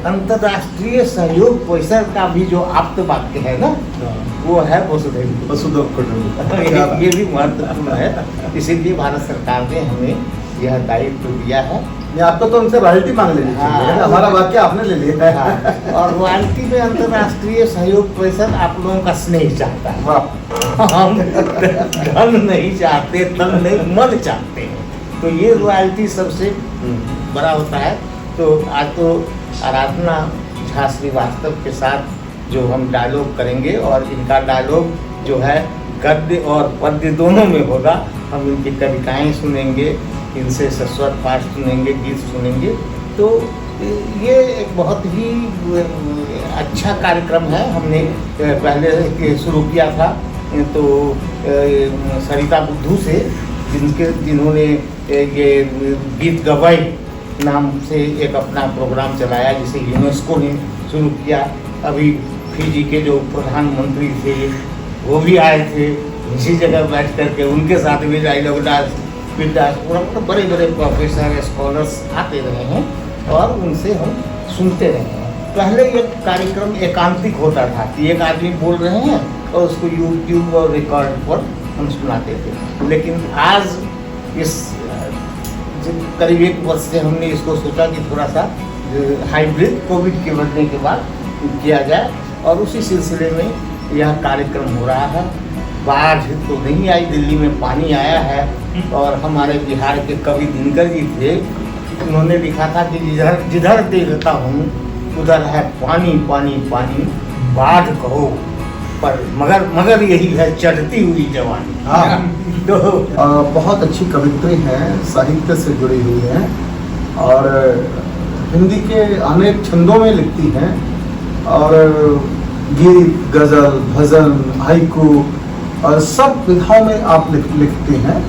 अंतर्राष्ट्रीय सहयोग परिषद का भी जो आप्त वाक्य है ना, वो है वसुधैव कुटुंबकम। ये भी महत्वपूर्ण है, इसीलिए भारत सरकार ने हमें यह दायित्व दिया है। आपको तो उनसे रॉयल्टी मांग लेनी चाहिए, हमारा वाक्य आपने ले लिया है। और रॉयल्टी में अंतर्राष्ट्रीय सहयोग परिषद आप लोगों का स्नेह चाहता है, हम धन नहीं चाहते, धन नहीं मन चाहते हैं, तो ये रॉयल्टी सबसे बड़ा होता है। तो आज तो आराधना झा श्रीवास्तव के साथ जो हम डायलॉग करेंगे, और इनका डायलॉग जो है गद्य और पद्य दोनों में होगा। हम इनकी कविताएं सुनेंगे, इनसे सस्वर पाठ सुनेंगे, गीत सुनेंगे। तो ये एक बहुत ही अच्छा कार्यक्रम है। हमने पहले शुरू किया था तो सरिता बुद्धू से, जिन्होंने ये गीत गवाई नाम से एक अपना प्रोग्राम चलाया, जिसे यूनेस्को ने शुरू किया। अभी फिजी के जो प्रधानमंत्री थे वो भी आए थे, इसी जगह बैठ करके उनके साथ भी डायलॉग बड़े बड़े प्रोफेसर स्कॉलर्स आते रहे हैं और उनसे हम सुनते रहे हैं। पहले ये कार्यक्रम एकांतिक होता था कि एक आदमी बोल रहे हैं और उसको यूट्यूब और रिकॉर्ड पर हम सुनाते थे, लेकिन आज इस करीब 1 वर्ष से हमने इसको सोचा कि थोड़ा सा हाइब्रिड कोविड के बढ़ने के बाद किया जाए, और उसी सिलसिले में यह कार्यक्रम हो रहा है। बाढ़ तो नहीं आई, दिल्ली में पानी आया है, और हमारे बिहार के कवि दिनकर जी थे, उन्होंने लिखा था कि जिधर देखता हूँ उधर है पानी पानी पानी, बाढ़ कहो पर मगर यही है चढ़ती हुई जवानी। हाँ, तो बहुत अच्छी कविताएं हैं, साहित्य से जुड़ी हुई हैं, और हिंदी के अनेक छंदों में लिखती हैं, और गीत, गजल, भजन, हाइकू और सब विधाओं में आप लिखती हैं।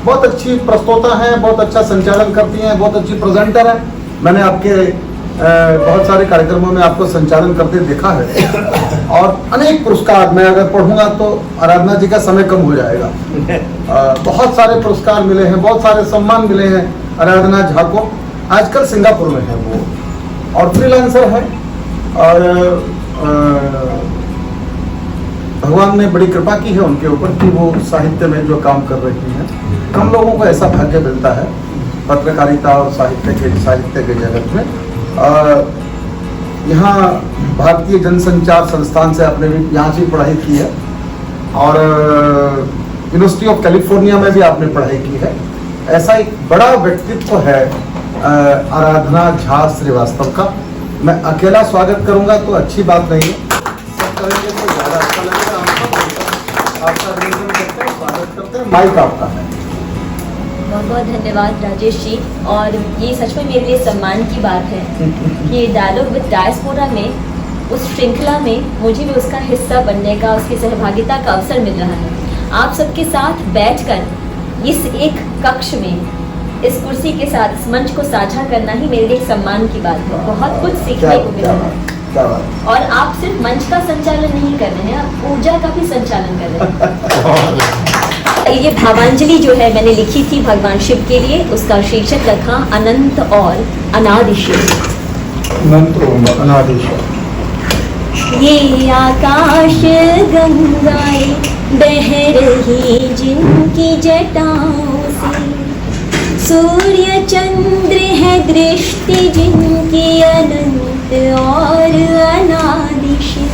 बहुत अच्छी प्रस्तोता हैं, बहुत अच्छा संचालन करती हैं, बहुत अच्छी प्रेजेंटर हैं। मैंने आपके बहुत सारे कार्यक्रमों में आपको संचालन करते देखा है, और अनेक पुरस्कार मैं अगर पढ़ूंगा तो आराधना जी का समय कम हो जाएगा। बहुत सारे पुरस्कार मिले हैं, बहुत सारे सम्मान मिले हैं आराधना झा को। आजकल सिंगापुर में है वो, और फ्रीलांसर है, और भगवान ने बड़ी कृपा की है उनके ऊपर कि वो साहित्य में जो काम कर रही हैं। कम लोगों को ऐसा भाग्य मिलता है पत्रकारिता और साहित्य के जगत में। यहाँ भारतीय जनसंचार संस्थान से आपने भी यहाँ से पढ़ाई की है, और यूनिवर्सिटी ऑफ कैलिफोर्निया में भी आपने पढ़ाई की है। ऐसा एक बड़ा व्यक्तित्व है आराधना झा श्रीवास्तव का। मैं अकेला स्वागत करूंगा तो अच्छी बात नहीं है, सब करेंगे तो ज़्यादा अच्छा लगेगा। आपका अभिनंदन करते हैं, स्वागत करते हैं। माइक आपका है। बहुत बहुत धन्यवाद राजेश जी, और ये सच में मेरे लिए सम्मान की बात है कि डायलॉग विद डायस्पोरा में, उस श्रृंखला में मुझे भी उसका हिस्सा बनने का, उसकी सहभागिता का अवसर मिल रहा है। आप सबके साथ बैठकर इस एक कक्ष में, इस कुर्सी के साथ इस मंच को साझा करना ही मेरे लिए एक सम्मान की बात है। बहुत कुछ सीखने को मिला है, और आप सिर्फ मंच का संचालन नहीं कर रहे हैं, आप ऊर्जा का भी संचालन कर रहे हैं। ये भावांजलि जो है मैंने लिखी थी भगवान शिव के लिए, उसका शीर्षक रखा अनंत और अनादि शिव। अनंत और अनादि शिव। ये आकाश गंगाएं बह रही जिनकी जटाओं से, सूर्य चंद्र है दृष्टि जिनकी अनंत और अनादि शिव।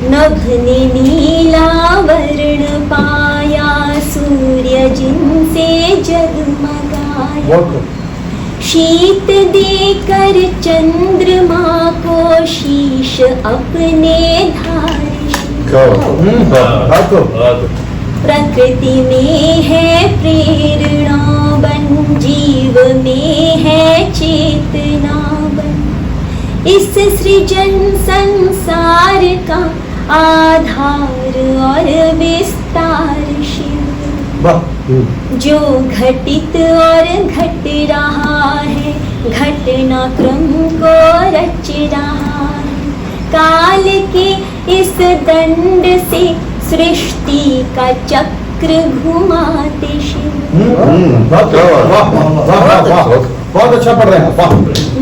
नभ ने नीला वर्ण पाया, सूर्य जिनसे जगमगाया, शीत देकर चंद्रमा को शीश अपने धारिश। प्रकृति में है प्रेरणा बन, जीव में है चेतना बन, इस सृजन संसार का आधार और विस्तार शिव। जो घटित और घट रहा है, घटनाक्रम को रच रहा है, काल के इस दंड से सृष्टि का चक्र घुमाते शिव। बहुत अच्छा पढ़ रहे हैं।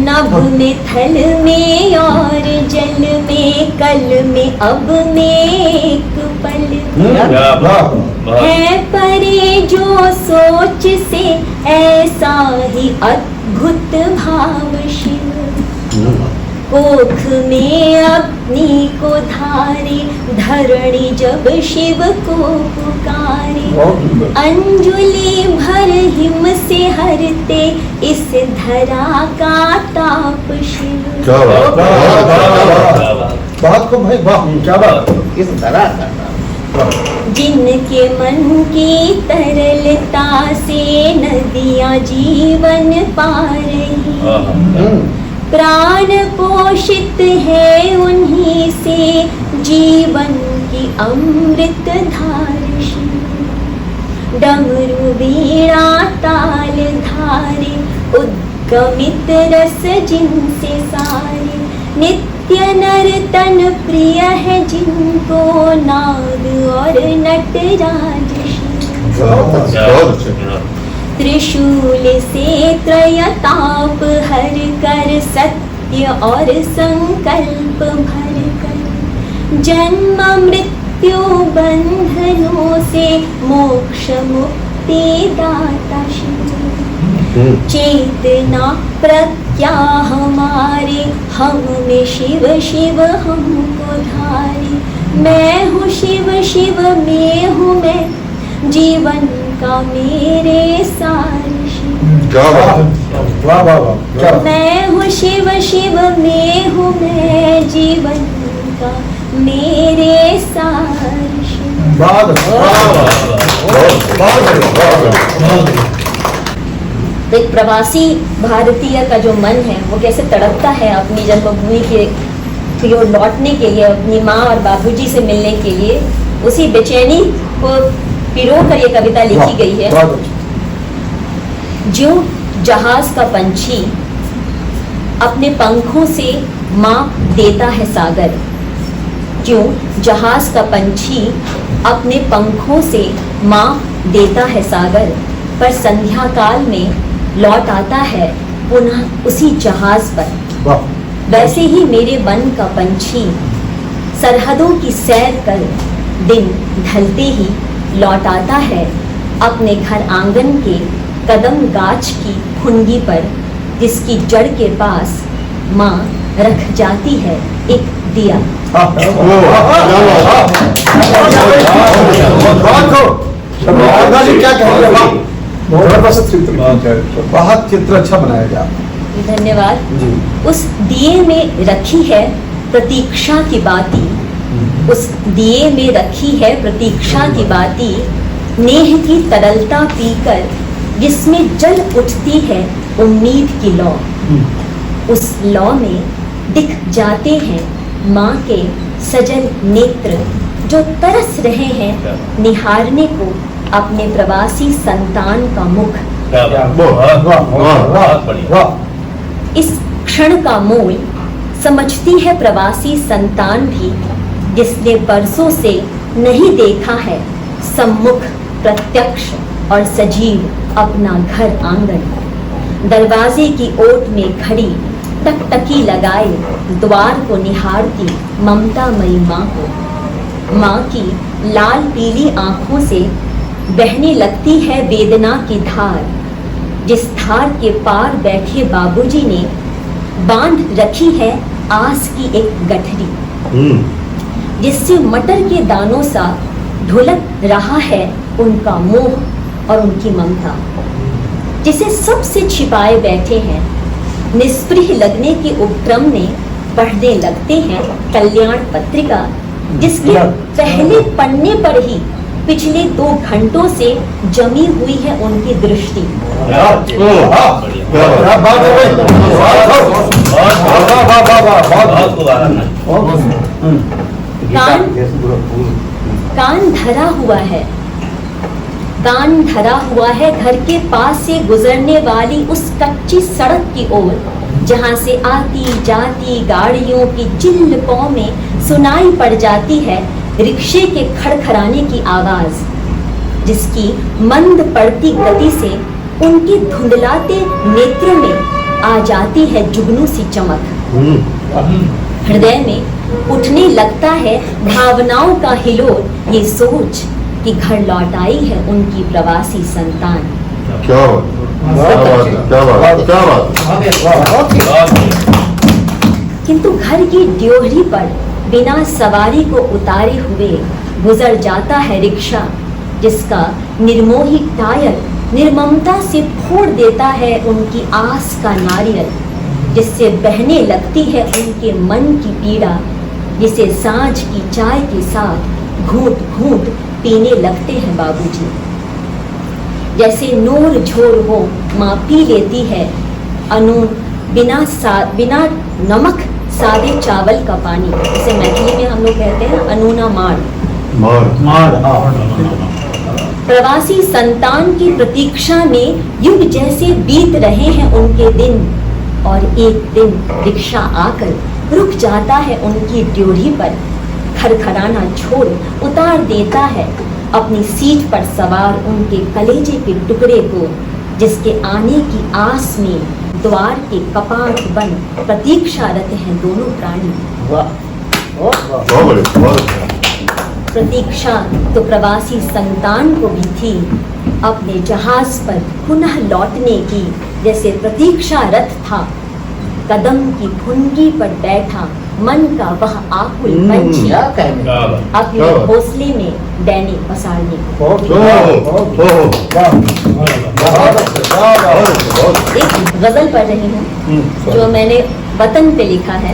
नभ में थल में और जल में कल में अब में एक पल है परे जो सोच से ऐसा ही अद्भुत भाव शिव कोख में अपनी को धारे धरणी जब शिव को पुकारे अंजुलि भर हिम से हरते इस धरा का ताप शिव। बहुत खूब भाई, वाह क्या बात। इस धरा का ताप। जिनके मन की तरलता से नदियाँ जीवन पा रही प्राण पोषित है उन्हीं से जीवन की अमृत धारशी डमरू वीणा ताल धारे उद्गमित रस जिनसे सारे नित्य नर्तन प्रिय है जिनको नाद और नटराज त्रिशूल से त्रयताप हर कर सत्य और संकल्प भर कर जन्म मृत्यु बंधनों से मोक्ष मुक्ति दाता शिव चेतना प्रज्ञा हमारे हम में शिव शिव हमको धारे मैं हूँ शिव शिव में हूँ मैं जीवन का मेरे सार शिव वाह वाह वाह। मैं हूँ शिव शिव में हूँ मैं जीवन का मेरे सार शिव। तो एक प्रवासी भारतीय का जो मन है वो कैसे तड़पता है अपनी जन्मभूमि की ओर लौटने के लिए अपनी माँ और बाबूजी से मिलने के लिए उसी बेचैनी को पिरो कर ये कविता लिखी गई है। जो जहाज का पंछी अपने पंखों से माप देता है सागर क्यों जहाज का पंछी अपने पंखों से माप देता है सागर पर संध्या काल में लौट आता है पुनः उसी जहाज पर वैसे ही मेरे मन का पंछी सरहदों की सैर कर दिन ढलते ही लौट आता है अपने घर आंगन के कदम गाछ की फुनगी पर जिसकी जड़ के पास माँ रख जाती है एक दिया। क्या कहेंगे? बहुत चित्र अच्छा बनाया गया। धन्यवाद जी। उस दिए में रखी है प्रतीक्षा की बाती उस दिए में रखी है प्रतीक्षा की बाती नेह की तरलता पीकर जिसमें जल उठती है उम्मीद की लौ उस लौ में दिख जाते हैं माँ के सजल नेत्र जो तरस रहे हैं निहारने को अपने प्रवासी संतान का मुख। इस क्षण का मोल समझती है प्रवासी संतान भी जिसने बरसों से नहीं देखा है सम्मुख प्रत्यक्ष और सजीव अपना घर आंगन दरवाजे की ओट में खड़ी टकटकी लगाए द्वार को निहारती ममतामयी माँ को माँ की लाल पीली आंखों से बहने लगती है वेदना की धार जिस धार के पार बैठे बाबूजी ने बांध रखी है आस की एक गठरी जिससे मटर के दानों सा ढुलक रहा है उनका मोह और उनकी ममता जिसे सबसे छिपाए बैठे हैं निष्प्रिय लगने के उपक्रम में पढ़ने लगते हैं कल्याण पत्रिका जिसके पहले पन्ने पर ही पिछले 2 घंटों से जमी हुई है उनकी दृष्टि। कान धरा हुआ है घर के पास से गुजरने वाली उस कच्ची सड़क की ओर जहां से आती जाती गाड़ियों की चिल्ल पौ में सुनाई पड़ जाती है रिक्शे के खड़खड़ाने की आवाज जिसकी मंद पड़ती गति से उनके धुंधलाते नेत्रों में आ जाती है जुगनू सी चमक। हृदय में उठने लगता है भावनाओं का हिलोर, ये सोच कि घर लौट आई है उनकी प्रवासी संतान। क्या बात है, क्या बात, क्या बात। किंतु घर की ड्योहरी पर बिना सवारी को उतारे हुए गुजर जाता है रिक्शा, जिसका निर्मोही टायर निर्ममता से फोड़ देता है उनकी आस का नारियल, जिससे बहने लगती है उनके मन की पीड़ा, जिसे सांझ की चाय के साथ घूंट घूंट पीने लगते हैं बाबूजी। जैसे नूर झोर हो माँ पी लेती है अनून बिना नमक सादे चावल का पानी, जिसे मैथिली में हम लोग कहते हैं अनूना मार। प्रवासी संतान की प्रतीक्षा में युग जैसे बीत रहे हैं उनके दिन, और एक दिन रिक्शा आकर रुक जाता है उनकी ड्योढ़ी पर, खरखराना छोड़ उतार देता है अपनी सीट पर सवार उनके कलेजे के टुकड़े को, जिसके आने की आस में द्वार के कपाट बंद प्रतीक्षारत हैं दोनों प्राणी। प्रतीक्षा तो प्रवासी संतान को भी थी अपने जहाज पर पुनः लौटने की, जैसे प्रतीक्षारत था कदम की फुनगी पर बैठा मन का वह आकुल पंछी अपने घोंसले में दैनिक पसारने को। एक गजल पढ़ रही हूँ जो मैंने वतन पे लिखा है।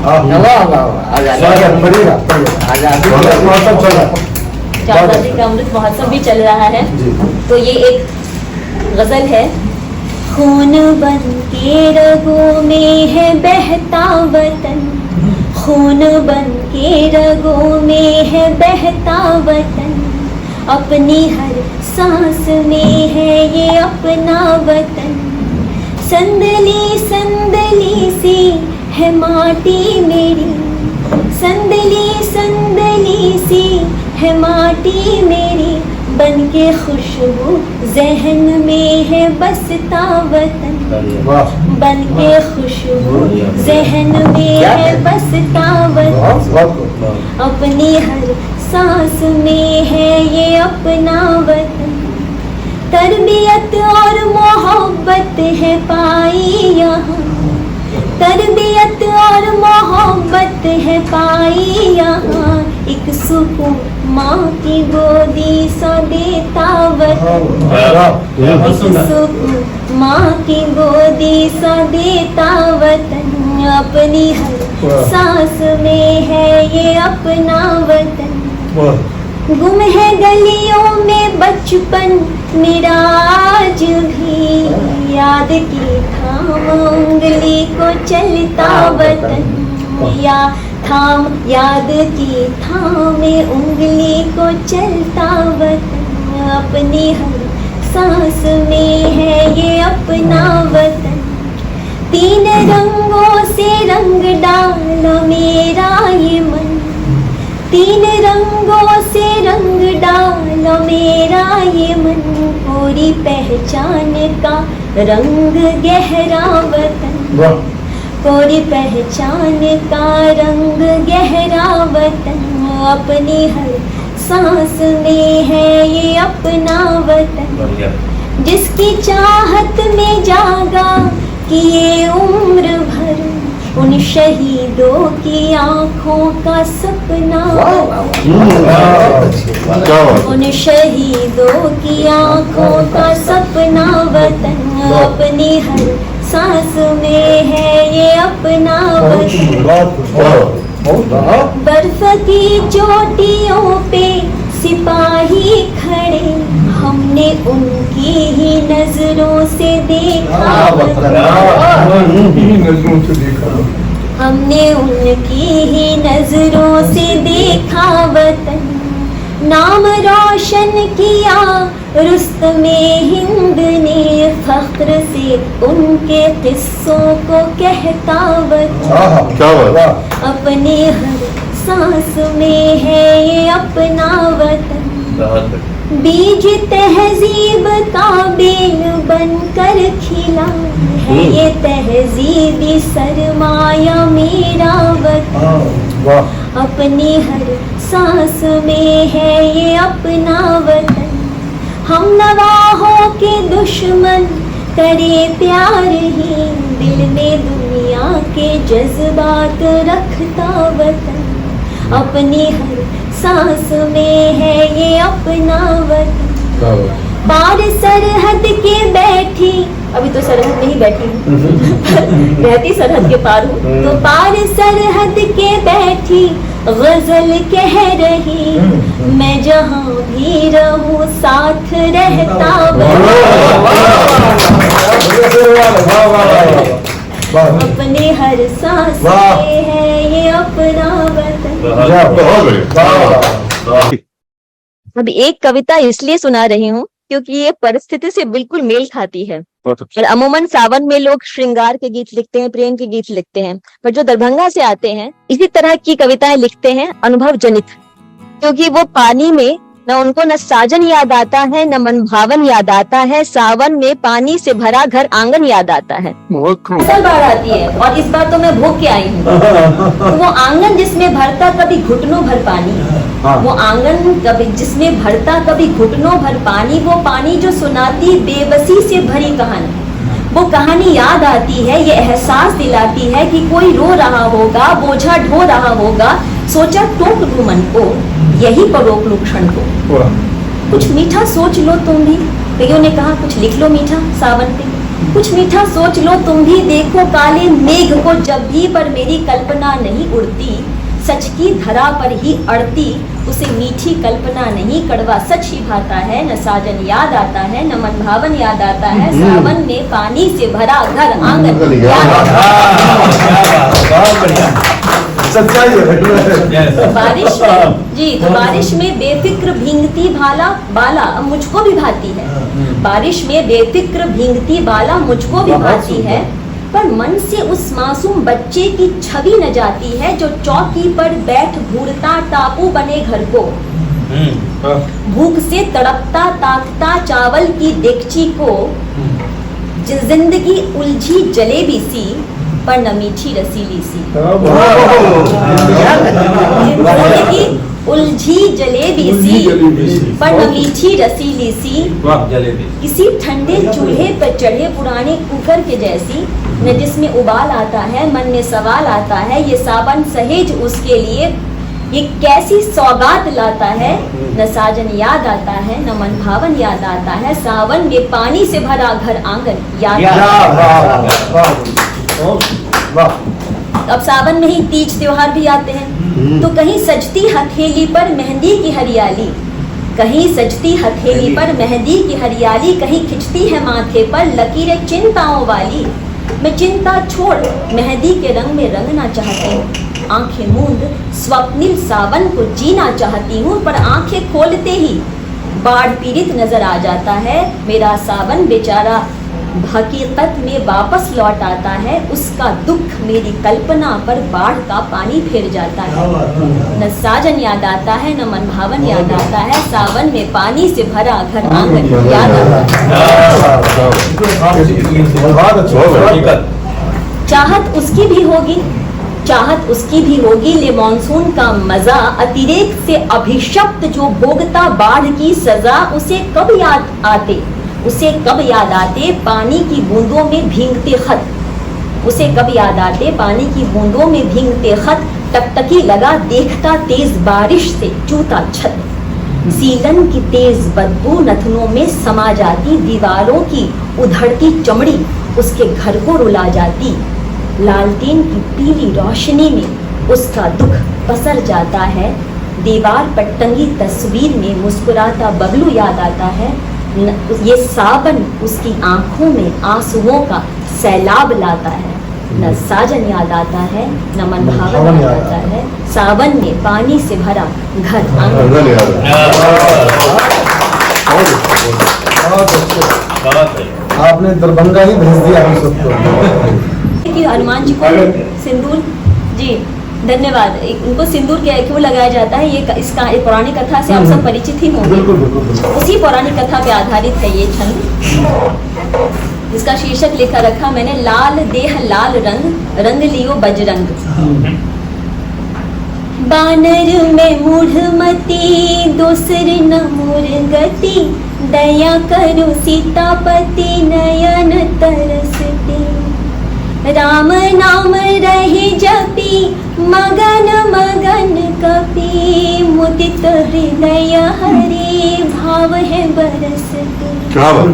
आजादी का अमृत महोत्सव भी चल रहा है, तो ये एक गजल है। खून बन के रगों में है बहता वतन, खून बन के रगों में है बहता वतन, अपनी हर सांस में है ये अपना वतन। संदली संदली सी है माटी मेरी, संदली संदली सी है माटी मेरी, बन के खुशबू जहन में है बसता वतन, बन के खुशबू जहन में है बसता वतन, अपनी हर सांस में है ये अपना वतन। तरबियत और मोहब्बत है पाई यहाँ, तरबियत और मोहब्बत है पाई यहाँ, एक सुकून माँ की गोदी सा देता वतन, एक सुकून माँ की गोदी सा देता वतन, अपनी हर सांस में है ये अपना वतन। गुम है गलियों में बचपन मेरा आज भी, याद की थाम उंगली को चलता वतन, या थाम याद की थाम उंगली को चलता वतन, अपनी हर सांस में है ये अपना वतन। तीन रंगों से रंग डालो मेरा ये मन, तीन रंगों से रंग डालो मेरा ये मन, पूरी पहचान का रंग गहरा वतन, पूरी पहचान का रंग गहरा वतन, अपनी हर सांस में है ये अपना वतन। जिसकी चाहत में जागा कि ये उम्र भर, उन शहीदों की आंखों का सपना, उन शहीदों की आंखों का सपना वतन, अपनी हर सांस में है ये अपना वतन। बर्फ की चोटियों पे सिपाही खड़े, हमने उनकी ही नजरों से देखा वतन, हमने उनकी ही नजरों से देखा वतन। नाम रोशन किया रुस्तमे हिंद ने, फख्र से उनके किस्सों को कहता वतन, अपने हर सांस में है ये अपना वतन, बीज तहजीब का बेल बनकर खिला है, ये तहजीबी सरमाया मेरा वतन, अपनी हर सांस में है ये अपना वतन, हम नवाहों के दुश्मन करे प्यार ही, दिल में दुनिया के जज्बात रखता वतन, अपनी हर सांस में है ये अपना वतन, पार सरहद के बैठी, अभी तो सरहद में ही बैठी हूँ रहती सरहद के पार हूँ, तो पार सरहद के बैठी गजल कह रही, मैं जहाँ भी रहूँ साथ रहता अपने हर सांस में है ये अपना वतन। अब एक कविता इसलिए सुना रही हूँ क्योंकि ये परिस्थिति से बिल्कुल मेल खाती है। और अमूमन सावन में लोग श्रृंगार के गीत लिखते हैं, प्रेम के गीत लिखते हैं, पर जो दरभंगा से आते हैं इसी तरह की कविताएं लिखते हैं अनुभव जनित, क्योंकि वो पानी में न उनको न साजन याद आता है, न मन भावन याद आता है, सावन में पानी से भरा घर आंगन याद आता है। असल बाढ़ आती है और इस बार तो मैं भूख के आई हूँ। तो वो आंगन जिसमें भरता कभी घुटनों भर पानी, वो आंगन कभी जिसमें भरता कभी घुटनों भर पानी, वो पानी जो सुनाती बेबसी से भरी कहानी, वो कहानी याद आती है, ये एहसास दिलाती है कि कोई रो रहा होगा, बोझा ढो रहा होगा, सोचा टोक लूं मन को, यही पर रोक लूं क्षण को, कुछ मीठा सोच लो तुम भी, कईयों ने कहा कुछ लिख लो मीठा सावन पे, कुछ मीठा सोच लो तुम भी, देखो काले मेघ को जब भी पर मेरी कल्पना नहीं उड़ती, सच की धरा पर ही अड़ती, उसे मीठी कल्पना नहीं कड़वा सच ही भाता है, न साजन याद आता है, न मन भावन याद आता है, सावन में पानी से भरा घर आंगन याद आता है। बारिश में जी, तो बारिश में बेफिक्र भींगती बाला मुझको भी भाती है, बारिश में बेफिक्र भींगती बाला मुझको भी भाती है, पर मन से उस मासूम बच्चे की छवि न जाती है, जो चौकी पर बैठ घूरता टापू बने घर को, भूख से तड़पता ताकता चावल की देगची को, जिंदगी उलझी जलेबी सी पर न मीठी रसीली सी, जिंदगी उलझी जलेबी सी पर न मीठी रसीली सी, किसी ठंडे चूल्हे पर चढ़े पुराने कुकर के जैसी, न जिसमें उबाल आता है, मन में सवाल आता है, ये सावन सहेज उसके लिए ये कैसी सौगात लाता है, न साजन याद आता है, न मन भावन याद आता है, सावन में पानी से भरा घर आंगन याद आता है। अब सावन में ही तीज त्योहार भी आते हैं, तो कहीं सजती हथेली पर मेहंदी की हरियाली, कहीं सजती हथेली पर मेहंदी की हरियाली, कहीं खिंचती है माथे पर लकीरें चिंताओं वाली, मैं चिंता छोड़ मेहंदी के रंग में रंगना चाहती हूँ, आंखें मूंद स्वप्निल सावन को जीना चाहती हूँ, पर आंखें खोलते ही बाढ़ पीड़ित नजर आ जाता है, मेरा सावन बेचारा हकीकत में वापस लौट आता है, उसका दुख मेरी कल्पना पर बाढ़ का पानी फिर जाता है, न साजन याद आता है, न मन भावन याद आता है, सावन में पानी से भरा घर आंगन याद आता है। चाहत उसकी भी होगी, चाहत उसकी भी होगी, ले मॉनसून का मजा, अतिरेक से अभिशप्त जो भोगता बाढ़ की सजा, उसे कब याद आते, उसे कब याद आते पानी की बूंदों में भींगते खत, उसे कब याद आते पानी की बूंदों में भींगते खत, टकटकी लगा देखता तेज बारिश से चूता छत, सीलन की तेज बदबू नथनों में समा जाती, दीवारों की उधड़ती चमड़ी उसके घर को रुला जाती, लालटेन की पीली रोशनी में उसका दुख पसर जाता है, दीवार पर टंगी तस्वीर में मुस्कुराता बबलू याद आता है, ये सावन उसकी आंखों में आंसुओं का सैलाब लाता है, न साजन याद आता है, न मन भावन याद आता है, सावन में पानी से भरा घर आंगन याद आता है। आपने दरभंगा ही भेज दिया हम सबको। हनुमान जी को सिंदूर जी धन्यवाद। उनको सिंदूर क्यों लगाया जाता है, ये इसका एक पौराणिक कथा से आप सब परिचित ही होंगे। बिल्कुल बिल्कुल बिल्कुल। उसी पौराणिक कथा पे आधारित है ये छंद, जिसका शीर्षक लिखा रखा मैंने, लाल देह लाल रंग, रंग लियो बजरंग। बानर में मूढ़मती, दोसर न मोर गति, दया करो सीतापति, नयन तरसते। राम नाम रहे जपी, मगन मगन कपी, मुदित हृदय हरि, भाव है बरसते। क्या बात।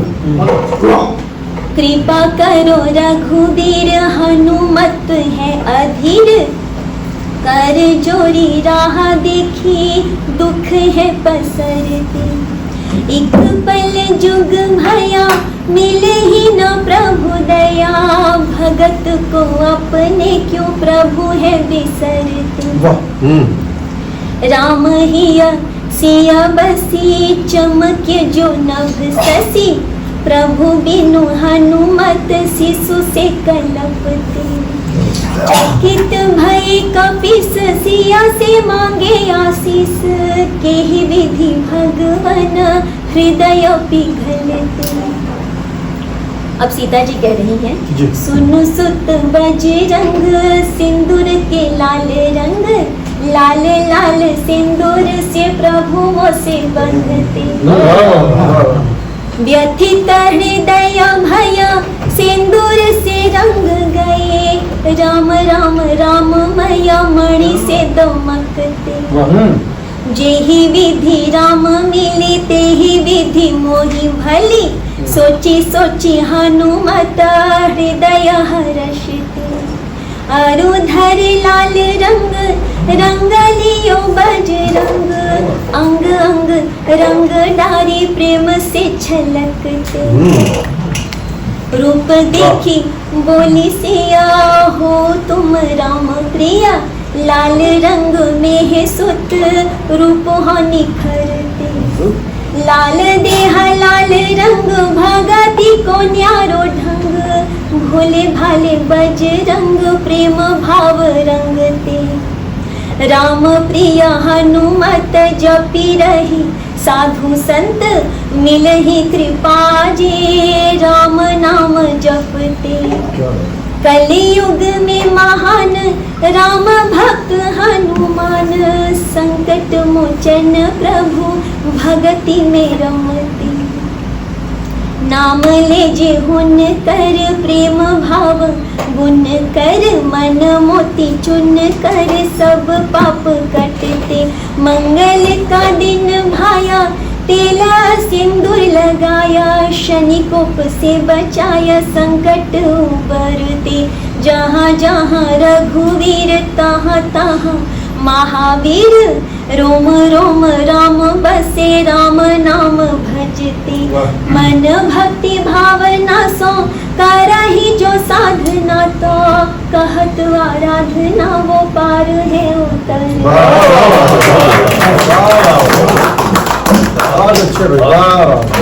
कृपा करो रघुवीर, हनुमत है अधीर, कर जोरी राह देखी, दुख है पसरते। एक पल जुग भया, मिले ही न प्रभु दया, भगत को अपने क्यों प्रभु है बिसरते। राम हिया सिया बसी, चमके जो नभ ससी, प्रभु बिनु हनुमत, शिशु से कलपते। चकित भय कपीस, सिया से मांगे आशीष, केहि विधि भगवन, हृदय पिघलते। अब सीता जी कह रही हैं, सुनु सुत बजरंग, सिंदूर के लाल रंग, लाल लाल सिंदूर से प्रभु मोसे बंधते। व्यथित हृदय भय, सिंदूर से रंग गए, राम राम राम मैया, मणि से दमकते। जेहि विधि राम मिली, तेहि विधि मोहि भली, सोची सोची हनुमत, हृदय हर्षते। अरुधर लाल रंग, रंग लियो बजरंग, अंग अंग रंग डारी, प्रेम से छलकते। रूप देखी बोली सिया, हो तुम राम प्रिया, लाल रंग में है सुत, रूप हो निखरते। लाल देह लाल रंग, भगति को न्यारो ढंग, भोले भाले बजरंग, प्रेम भाव रंगते। राम प्रिय हनुमत, जपी रही साधु संत, मिलहि कृपा जे, राम नाम जपते। कलियुग में महान, राम भक्त हनुमान, संकट मोचन प्रभु, भगति में रमते। नाम ले जे हुन कर, प्रेम भाव गुण कर, मन मोती चुन कर, सब पाप कटते। मंगल का दिन भाया, तेला सिंदूर लगाया, शनि कोप से बचाया, संकट उबरते। जहाँ जहाँ रघुवीर, तहाँ तहाँ महावीर, रोम रोम राम बसे, राम नाम भजते। मन भक्ति भावना सो, करहि जो साधना, तो कहत आराधना, वो पार है उतर।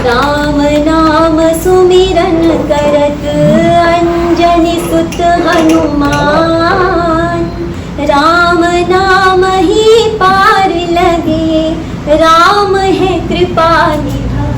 राम नाम सुमिरन करत, अंजनी सुत हनुमान, राम नाम ही पार लगे, राम है कृपा निधान।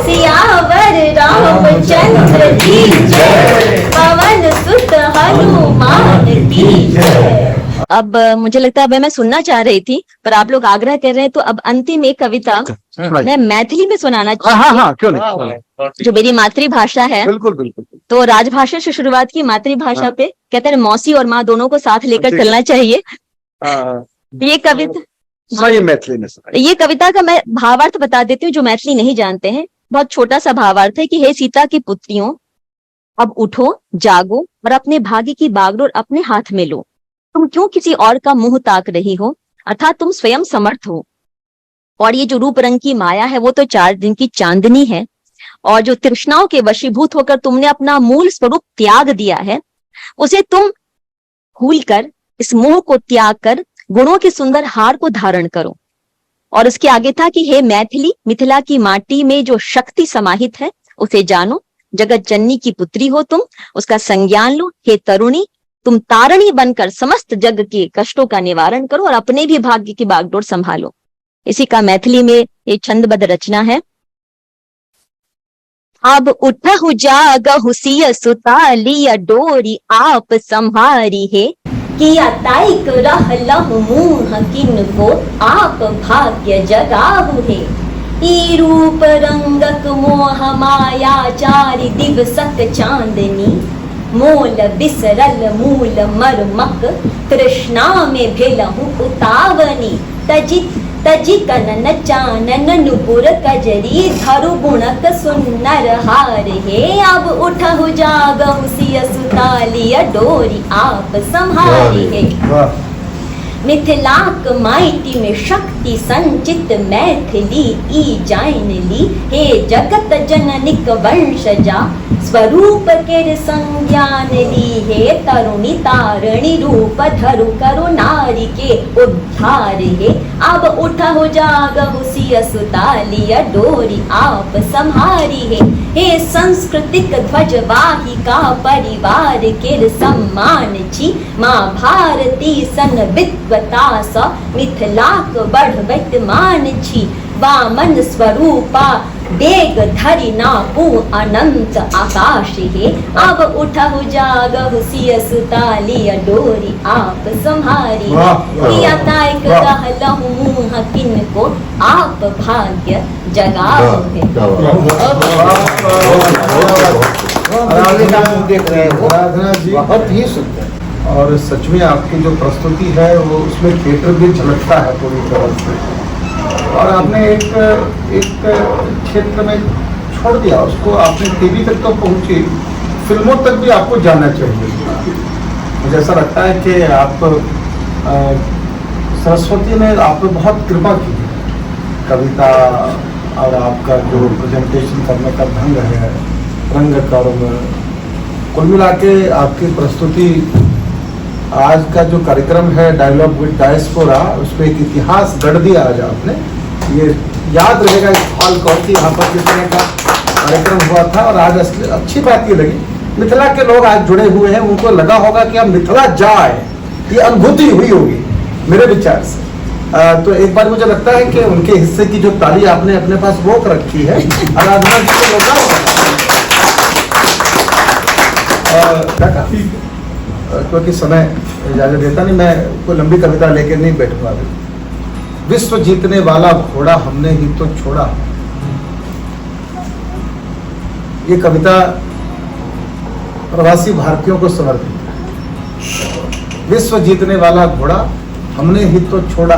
सियावर रामचंद्र की जय, पवन सुत हनुमान की जय। अब मुझे लगता है मैं सुनना चाह रही थी, पर आप लोग आग्रह कर रहे हैं, तो अब अंतिम एक कविता मैं मैथिली में सुनाना क्यों नहीं, जो मेरी मातृभाषा है। बिल्कुल बिल्कुल। तो राजभाषा से शुरुआत की, मातृभाषा पे कहते हैं मौसी और माँ दोनों को साथ लेकर चलना चाहिए। ये कविता सही मैथिली में, ये कविता का मैं भावार्थ बता देती हूँ, जो मैथिली नहीं जानते हैं। बहुत छोटा सा भावार्थ है कि हे सीता की पुत्रियों, अब उठो, जागो और अपने भाग्य की बागडोर अपने हाथ में लो। तुम क्यों किसी और का मुंह ताक रही हो, अर्थात तुम स्वयं समर्थ हो। और ये जो रूप रंग की माया है, वो तो 4 दिन की चांदनी है। और जो तृष्णाओं के वशीभूत होकर तुमने अपना मूल स्वरूप त्याग दिया है, उसे तुम भूल कर, इस मोह को त्याग कर, गुणों के सुंदर हार को धारण करो। और उसके आगे था कि हे मैथिली, मिथिला की माटी में जो शक्ति समाहित है, उसे जानो। जगत जननी की पुत्री हो तुम, उसका संज्ञान लो। हे तरुणी, तुम तारणी बनकर समस्त जग के कष्टों का निवारण करो और अपने भी भाग्य की बागडोर संभालो। इसी का मैथिली में ये छंदबद्ध रचना है। अब उठहु जागहु सिय सुता लिया डोरी आप संहारी है, किया ताइक रहलहु मुँह किनको आप भाग्य जगाहु है। ई रूप रंगक मोह माया चारि दिवसक चांदनी, मोल बिसरल मूल मर्मक तृष्णा में भेलहु उतावनी। तजी कनन चानन नुपुर कजरी धरु गुणक सुन्नर हार हे। अब उठहु जागहु सिय सुता लिया डोरी आप संहारी है। मिथिलाक माइटी में शक्ति संचित मैथिली ई जाइन ली। हे जगत जननिक वंशजा स्वरूप के संज्ञान ली। हे तरुणी तारणी रूप धरु करो नारी के उद्धार हे। अब उठहु जागहु सिय सुता लिया डोरी आप संहारी है। हे संस्कृतिक ध्वजवाहिका परिवार के सम्मान छी। माँ भारती सन विद्वता स मिथिलाक बढ़बैत मान छी। वामन स्वरूपा डेग धरि नापू अनंत आकाश हे। अब उठहु जागहु सिय सुता लिया डोरी आप संहारी है। किया ताइक रहलहु मुँह किनको आप भाग्य जगाओ है। देख रहे हो, आराधना जी बहुत ही सुंदर। और सच में आपकी जो प्रस्तुति है वो उसमें थिएटर भी झलकता है पूरी तरह से। और आपने एक क्षेत्र में छोड़ दिया उसको, आपने टीवी तक तो पहुंची, फिल्मों तक भी आपको जाना चाहिए। मुझे ऐसा लगता है कि आप सरस्वती ने आप पे बहुत कृपा की है। कविता और आपका जो प्रेजेंटेशन करने का ढंग है, रंग कर्म, कुल मिला के आपकी प्रस्तुति, आज का जो कार्यक्रम है डायलॉग विद डायस्पोरा, उसमें एक इतिहास गढ़ दिया आज आपने। ये याद रहेगा इस हॉल को कि यहाँ पर किस तरह का कार्यक्रम हुआ था। और आज अच्छी बात ये लगी, मिथिला के लोग आज जुड़े हुए हैं, उनको लगा होगा कि हम मिथिला जाए, ये अनुभूति हुई होगी मेरे विचार से। तो एक बार मुझे लगता है कि उनके हिस्से की जो ताली आपने अपने पास रोक रखी है, आराधना जी को लगा होगा। क्योंकि समय इजाजत देता नहीं, मैं कोई लंबी कविता लेके नहीं बैठूंगा। विश्व जीतने वाला घोड़ा हमने ही तो छोड़ा। ये कविता प्रवासी भारतीयों को समर्पित है। विश्व जीतने वाला घोड़ा हमने ही तो छोड़ा,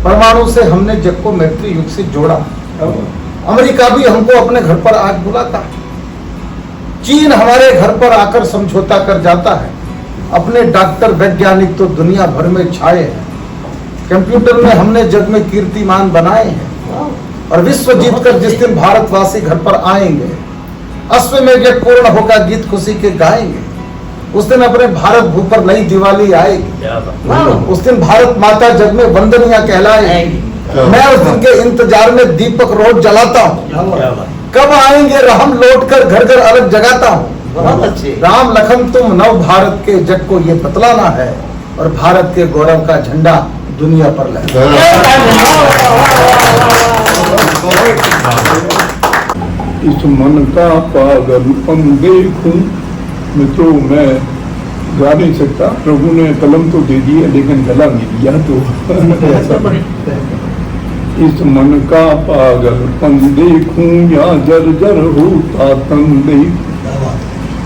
परमाणु से हमने जग को मैत्री युग से जोड़ा। अमेरिका भी हमको अपने घर पर आज बुलाता, चीन हमारे घर पर आकर समझौता कर जाता है। अपने डॉक्टर वैज्ञानिक तो दुनिया भर में छाए हैं, कंप्यूटर में हमने जग में कीर्तिमान बनाए हैं। और विश्व जीतकर जिस दिन भारतवासी घर पर आएंगे, अश्वमेध पूर्ण होगा, गीत खुशी के गाएंगे। उस दिन अपने भारत भू पर नई दिवाली आएगी। उस दिन भारत माता जग में वंदनीय कहलाएगी। मैं उस दिन के इंतजार में दीपक रोज जलाता हूँ। कब आएंगे हम लौट कर घर घर अलग जगाता हूँ। बहुत अच्छे। राम लखन तुम नव भारत के जग को ये बतलाना है, और भारत के गौरव का झंडा दुनिया पर लहराना। इस मन का पागलपन देखूं, मित्रों मैं गा नहीं सकता। प्रभु ने कलम तो दे दी है लेकिन गला नहीं दिया, तो इस मन का पागलपन देखूं या जर्जर होता तन देखूं।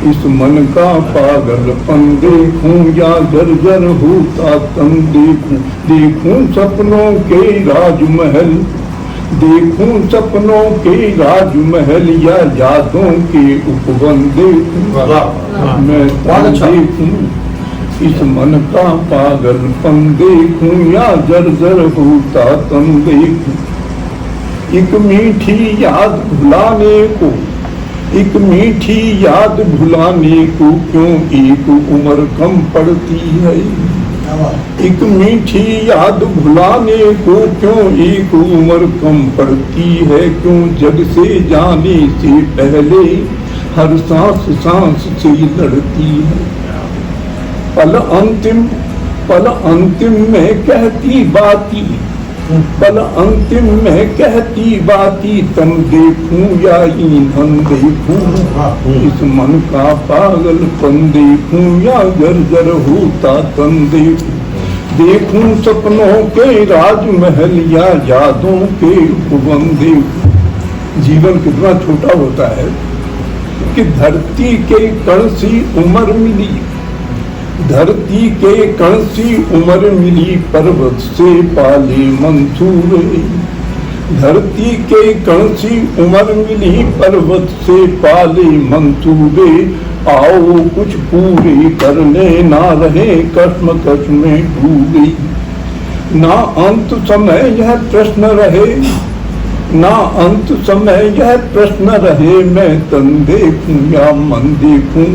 इस मन का पागलपन देखूं या जर्जर होता तन देखूं। देखूं सपनों के राजमहल, देखूं सपनों के राजमहल या यादों के उपवन देखूं। मैं देखूं इस मन का पागलपन देखूं या जर्जर होता तन देखूं। एक मीठी याद भुलाने को, एक मीठी याद भुलाने को क्यों एक उम्र कम पड़ती है। एक मीठी याद भुलाने को क्यों एक उम्र कम पड़ती है। क्यों जग से जाने से पहले हर सांस सांस से लड़ती है। पल अंतिम में कहती बाती, पल अंतिम में कहती बाती, तन देखूं या ईंधन देखूं, इस मन का पागलपन देखूं या जर्जर होता तन देखूं, देखूं सपनों के राजमहल या यादों के उपवन देखूं। जीवन कितना छोटा होता है कि धरती के कण सी उम्र मिली, धरती के कण सी उम्र मिली, पर्वत से पाले मंसूर, धरती के कण सी उम्र मिली, पर्वत से पाले मंसूबे, आओ कुछ पूरे कर ले, ना रहे कश्मकश में डूबे, ना अंत समय यह प्रश्न रहे, ना अंत समय यह प्रश्न रहे, मैं तन देखूं या मन देखूं,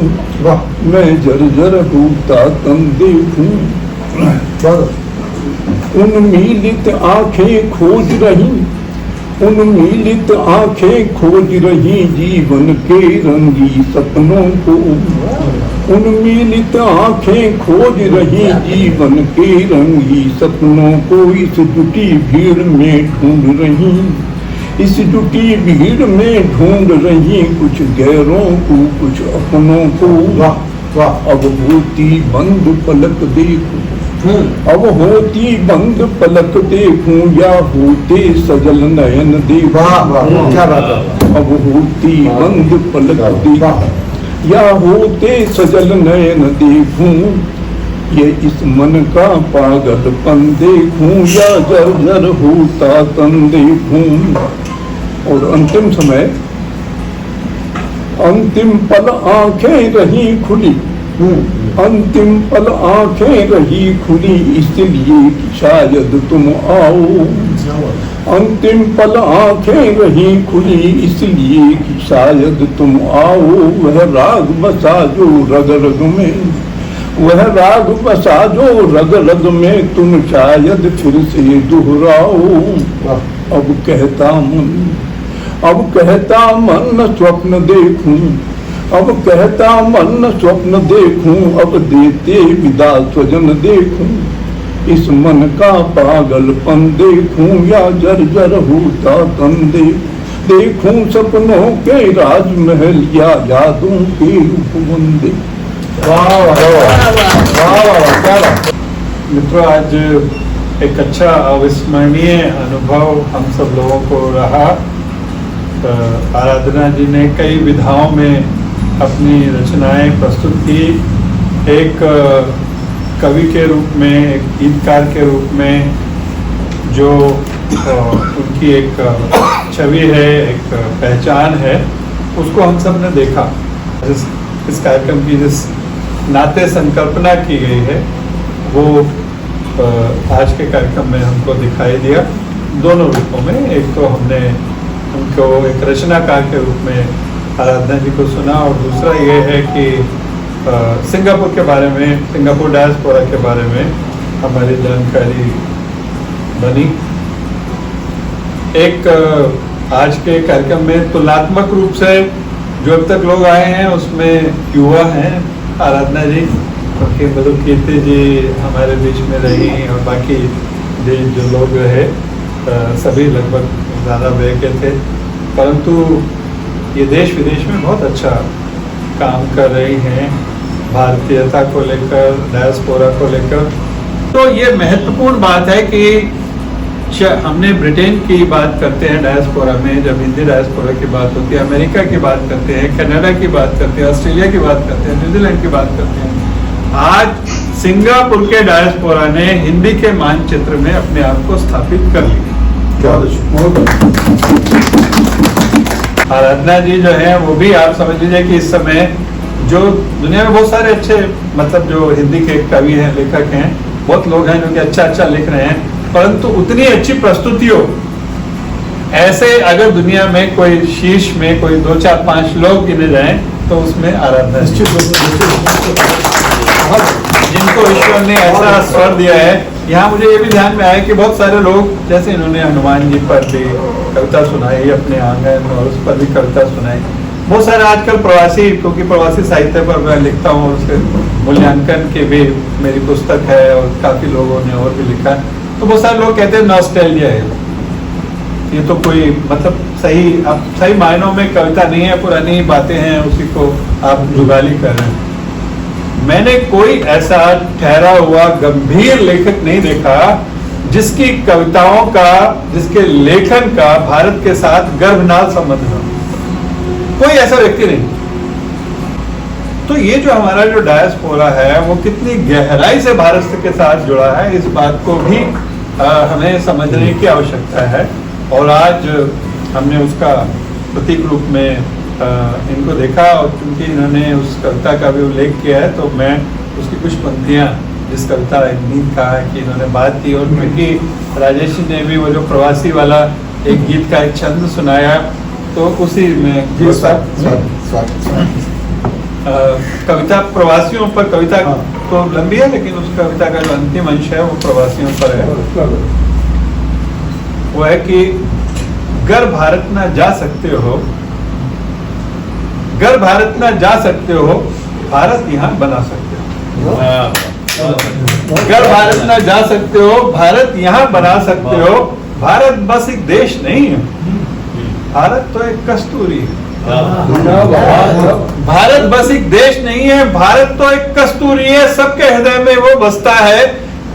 मैं जर्जर होता तन देखूं। उन्मीलित आंखें खोज रही, उन्मीलित आंखें खोज रही, जीवन के रंगी सपनों को, उन्मीलित आंखें खोज रही, जीवन के रंगी सपनों को, इस जुटी भीड़ में ढूंढ रही, इस जुटी भीड़ में ढूंढ रही, कुछ गैरों को कुछ अपनों को। अब होती बंद पलक देखूं, अब होती बंद पलक देखूं, या होते सजल नयन देखूं, क्या बात है। अब होती बंद पलक देखूं, या होते सजल नयन देखूं, ये इस मन का पागलपन देखूं, या जर्जर होता तन देखूं। और अंतिम समय, अंतिम पल आंखें रही खुली, अंतिम पल आंखें रही खुली, इसलिए कि शायद तुम आओ, अंतिम पल आंखें रही खुली, इसलिए कि शायद तुम आओ, वह राग बसा जो रग रग में, वह राग बसा जो रग रग में, तुम शायद फिर से दोहराओ। अब कहता मन, अब कहता मन स्वप्न देखूं, अब कहता मन स्वप्न देखूं, अब देते विदा स्वजन देखूं, इस मन का पागलपन देखूं, या जर्जर होता तन देखूं, सपनों के राजमहल या यादों के उपवन देखूं। मित्रों, आज एक अच्छा अविस्मरणीय अनुभव हम सब लोगों को रहा। आराधना जी ने कई विधाओं में अपनी रचनाएं प्रस्तुत की, एक कवि के रूप में, एक गीतकार के रूप में, जो उनकी एक छवि है, एक पहचान है, उसको हम सब ने देखा। इस कार्यक्रम की जिस नाते संकल्पना की गई है वो आज के कार्यक्रम में हमको दिखाई दिया, दोनों रूपों में। एक तो हमने उनको एक रचनाकार के रूप में आराधना जी को सुना, और दूसरा ये है कि सिंगापुर के बारे में, सिंगापुर डायस्पोरा के बारे में हमारी जानकारी बनी। एक आज के कार्यक्रम में तुलनात्मक रूप से जो अब तक लोग आए हैं उसमें युवा हैं, आराधना जी, क्योंकि मधुर कीर्ति जी हमारे बीच में रही, और बाकी जो लोग रहे सभी लगभग ज़्यादा वे के थे, परंतु ये देश विदेश में बहुत अच्छा काम कर रही हैं भारतीयता को लेकर, डायस्पोरा को लेकर। तो ये महत्वपूर्ण बात है कि हमने ब्रिटेन की बात करते हैं डायस्पोरा में, जब हिंदी डायस्पोरा की बात होती है, अमेरिका की बात करते हैं, कनाडा की बात करते हैं, ऑस्ट्रेलिया की बात करते हैं, न्यूजीलैंड की बात करते हैं। आज सिंगापुर के डायस्पोरा ने हिंदी के मानचित्र में अपने आप को स्थापित कर लिया। आराधना जी जो है वो भी आप समझ लीजिए कि इस समय जो दुनिया में बहुत सारे अच्छे, मतलब जो हिंदी के कवि हैं, लेखक हैं, बहुत लोग हैं जो कि अच्छा लिख रहे हैं, परंतु उतनी अच्छी प्रस्तुतियों ऐसे अगर दुनिया में कोई शीर्ष में कोई 2, 4, 5 लोग गिने जाएं तो उसमें आराधना जी, जिनको ईश्वर ने ऐसा स्वर दिया है। यहाँ मुझे ये भी ध्यान में आया कि बहुत सारे लोग, जैसे इन्होंने हनुमान जी पर भी कविता सुनाई अपने आंगन, और उस पर भी कविता सुनाई, बहुत सारे आजकल प्रवासी, क्योंकि प्रवासी साहित्य पर मैं लिखता हूँ, उसके मूल्यांकन के भी मेरी पुस्तक है और काफी लोगों ने और भी लिखा है, तो बहुत सारे लोग कहते हैं नॉस्टैल्जिया है, ये तो कोई मतलब सही मायनों में कविता नहीं है, पुरानी बातें हैं, उसी को आप जुगाली कर रहे हैं। मैंने कोई ऐसा ठहरा हुआ गंभीर लेखक नहीं देखा जिसकी कविताओं का, जिसके लेखन का भारत के साथ गर्भनाल संबंध हो, कोई ऐसा व्यक्ति नहीं। तो ये जो हमारा जो डायस्पोरा है वो कितनी गहराई से भारत के साथ जुड़ा है, इस बात को भी हमें समझने की आवश्यकता है। और आज हमने उसका प्रतीक रूप में इनको देखा, और क्योंकि इन्होंने उस कविता का भी उल्लेख किया है तो मैं उसकी कुछ पंक्तियां, जिस कविता नींद कहा है कि इन्होंने बात की, और क्योंकि राजेश जी ने भी वो जो प्रवासी वाला एक गीत का एक छंद सुनाया, तो उसी में कविता प्रवासियों पर, कविता तो लंबी है लेकिन उस कविता का जो अंतिम अंश है वो प्रवासियों पर है। वो है कि गर भारत ना जा सकते हो, गर भारत ना जा सकते हो, भारत यहाँ बना सकते हो। गर भारत ना जा सकते हो, भारत यहाँ बना सकते हो। भारत बस एक देश नहीं है, भारत तो एक कस्तूरी है। भारत बस एक देश नहीं है, भारत तो एक कस्तूरी है, सबके हृदय में वो बसता है।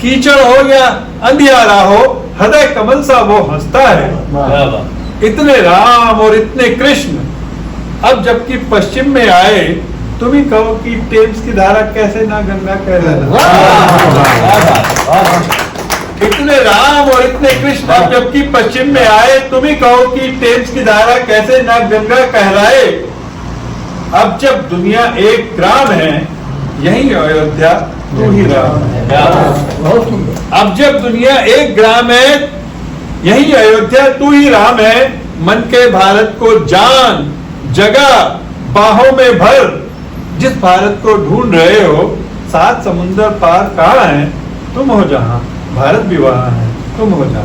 कीचड़ हो या अंधियारा हो, हृदय कमल सा वो हंसता है। इतने राम और इतने कृष्ण अब जबकि पश्चिम में आए, तुम ही कहो कि टेम्स की धारा कैसे ना गंगा कहलाए। इतने राम और इतने कृष्ण अब जबकि पश्चिम में आए, तुम ही कहो कि टेम्स की धारा कैसे ना गंगा कहलाए। अब जब दुनिया एक ग्राम है, यही अयोध्या तू ही राम है। अब जब दुनिया एक ग्राम है, यही अयोध्या तू ही राम है। मन के भारत को जान, जगह बाहों में भर, जिस भारत को ढूंढ रहे हो, 7 समुंदर पार कहाँ है, तुम हो जहां, भारत भी वहां है, तुम हो जहां।